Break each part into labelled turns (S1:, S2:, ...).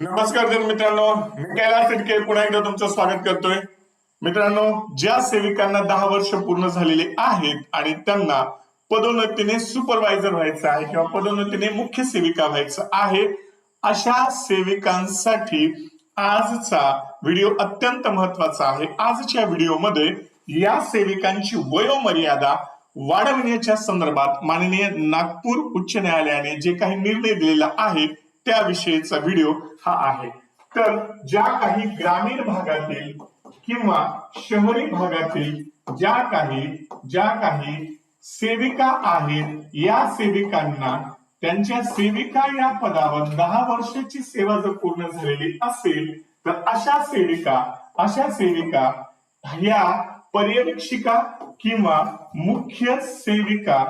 S1: नमस्कार मित्रांनो, मी कैलास तिडके पुन्हा एकदा तुमचं स्वागत करतोय. मित्रांनो, ज्या सेविकांना 10 वर्ष पूर्ण झालेले आहेत आणि त्यांना पदोन्नतीने सुपरवायझर व्हायचं आहे किंवा पदोन्नतीने मुख्य सेविका व्हायचं आहे, अशा सेविकांसाठी आजचा व्हिडिओ अत्यंत महत्वाचा आहे. आजच्या व्हिडिओमध्ये या सेविकांची वयोमर्यादा वाढवण्याच्या संदर्भात माननीय नागपूर उच्च न्यायालयाने जे काही निर्णय दिलेला आहे त्याविषयीचा व्हिडिओ हा आहे. तर ज्या काही ग्रामीण भागातील किंवा शहरी भागातील ज्या काही सेविका आहेत, या सेविकांना त्यांच्या सेविका या पदावर 10 वर्षाची सेवा जर पूर्ण झालेली असेल तर अशा सेविका या पर्यवेक्षिका किंवा मुख्य सेविका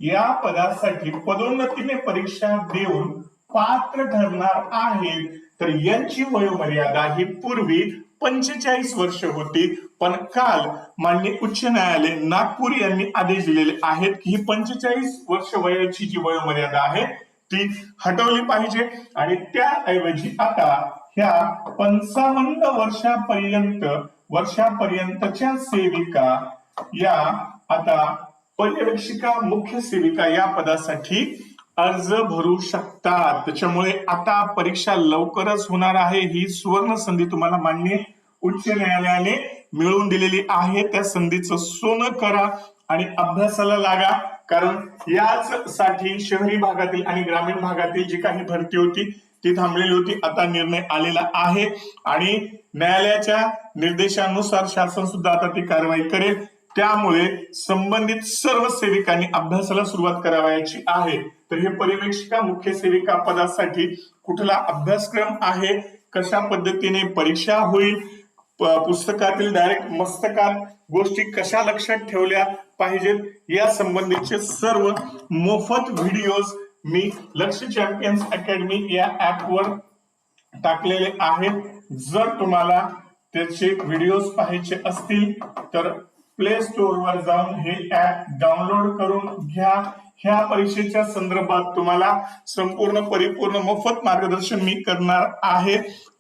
S1: या पदासाठी पदोन्नतीने परीक्षा देऊन पात्र ठरणार आहेत. तर यांची वयोमर्यादा ही पूर्वी 45 वर्ष होती, पण काल माननीय उच्च न्यायालय नागपूर यांनी आदेश दिलेले आहेत की ही 45 वर्ष वयाची जी वयोमर्यादा आहे ती हटवली पाहिजे आणि त्याऐवजी आता ह्या 55 वर्षापर्यंतच्या सेविका या आता पर्यवेक्षिका मुख्य सेविका या पदासाठी अर्ज भरू शकतात. त्याच्यामुळे आता परीक्षा लवकरच होणार आहे. ही सुवर्ण संधी तुम्हाला माननीय उच्च न्यायालयाने मिळवून दिलेली आहे. त्या संधीचं सोनं करा आणि अभ्यासाला लागा, कारण याच साठी शहरी भागातील आणि ग्रामीण भागातील जी काही भरती होती ती थांबलेली होती. आता निर्णय आलेला आहे आणि न्यायालयाच्या निर्देशानुसार शासन सुद्धा आता ती कारवाई करेल. त्यामुळे संबंधित सर्व सेविकांनी अभ्यासाला सुरुवात करावयाची आहे. तर हे पर्यवेक्षिका मुख्य सेविका पदासाठी कुठला अभ्यासक्रम आहे, कशा पद्धतीने परीक्षा होईल, पुस्तकातील डायरेक्ट मस्तकात गोष्टी कशा लक्षात ठेवल्या पाहिजेत, या संबंधीचे सर्व मोफत व्हिडिओज मी लक्ष्य चॅम्पियन्स अकॅडमी या ऍपवर टाकलेले आहेत. जर तुम्हाला त्याचे व्हिडिओज पाहायचे असतील तर प्ले स्टोर वर जाऊन हे ऍप डाउनलोड करून घ्या. ह्या परीक्षेच्या संदर्भात तुम्हाला संपूर्ण परिपूर्ण मोफत मार्गदर्शन मी करणार आहे.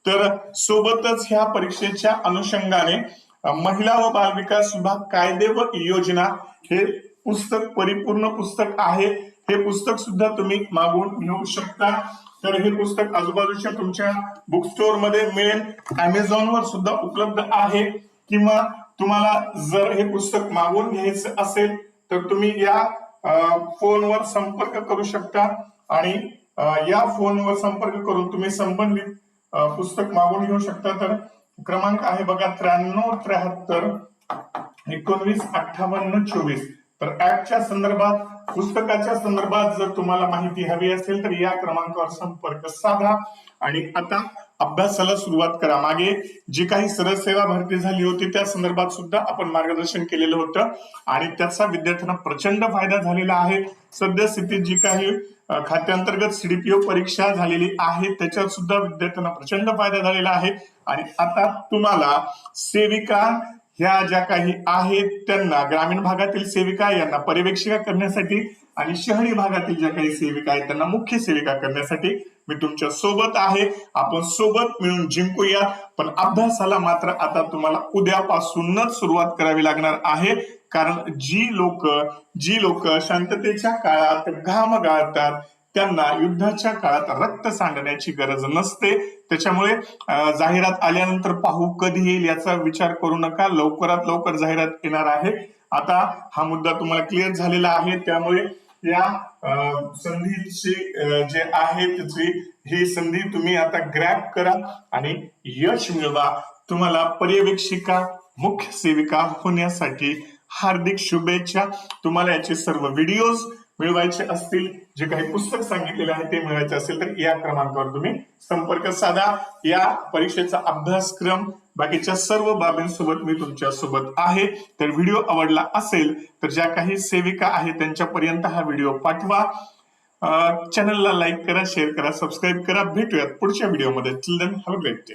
S1: तर सोबतच ह्या परीक्षेच्या अनुषंगाने महिला व बाल विकास विभाग कायदे व योजना हे पुस्तक परिपूर्ण पुस्तक आहे. हे पुस्तक सुद्धा तुम्ही मागवून घेऊ शकता. तर हे पुस्तक आजूबाजूच्या तुमच्या बुक स्टोर मध्ये मिळेल, अमेझॉन वर सुद्धा उपलब्ध आहे. किंवा तुम्हाला जर हे पुस्तक मागवून घ्यायचं असेल तर तुम्ही या फोनवर संपर्क करू शकता आणि या फोनवर संपर्क करून तुम्ही संबंधित पुस्तक मागवून घेऊ शकता. तर क्रमांक आहे बघा 9373 19 58 24. तर ऍपच्या संदर्भात पुस्तकाच्या संदर्भात जर तुम्हाला माहिती हवी असेल तर या क्रमांकावर संपर्क साधा आणि आता अभ्यासाला सुरुवात करा. मागे जी काही सरळ सेवा भरती झाली होती त्या संदर्भात सुद्धा आपण मार्गदर्शन केलेलं होतं आणि त्याचा विद्यार्थ्यांना प्रचंड फायदा झालेला आहे. सद्यस्थितीत जी काही खात्यांतर्गत सीडीपीओ परीक्षा झालेली आहे त्याच्यात सुद्धा विद्यार्थ्यांना प्रचंड फायदा झालेला आहे. आणि आता तुम्हाला सेविका ह्या ज्या काही आहेत त्यांना ग्रामीण भागातील सेविका यांना पर्यवेक्षिका करण्यासाठी आणि शहरी भागातील ज्या काही सेविका आहेत त्यांना मुख्य सेविका करण्यासाठी मी तुमच्या सोबत आहे. आपण सोबत मिळून जिंकूया. पण अभ्यासाला मात्र आता तुम्हाला उद्यापासूनच सुरुवात करावी लागणार आहे, कारण जी लोक शांततेच्या काळात घाम गाळतात त्यांना युद्धाच्या काळात रक्त सांडण्याची गरज नसते. त्याच्यामुळे जाहिरात आल्यानंतर पाहू कधी येईल याचा विचार करू नका. लवकरात लवकर जाहिरात येणार आहे. आता हा मुद्दा तुम्हाला क्लिअर झालेला आहे. त्यामुळे या संधीची जे आहे त्याची ही संधी तुम्ही आता ग्रॅब करा आणि यश मिळवा. तुम्हाला पर्यवेक्षिका मुख्य सेविका होण्यासाठी हार्दिक शुभेच्छा. तुम्हाला याचे सर्व व्हिडिओज मिळवायचे असतील, जे काही पुस्तक सांगितलेले आहे ते मिळवायचे असेल तर या क्रमांकावर तुम्ही संपर्क साधा. या परीक्षेचा अभ्यासक्रम बाकीच्या सर्व बाबींसोबत मी तुमच्या सोबत आहे. तर व्हिडिओ आवडला असेल तर ज्या काही सेविका आहेत त्यांच्यापर्यंत हा व्हिडिओ पाठवा. चॅनलला लाईक करा, शेअर करा, सबस्क्राईब करा. भेटूयात पुढच्या व्हिडिओमध्ये. Till then have a great day.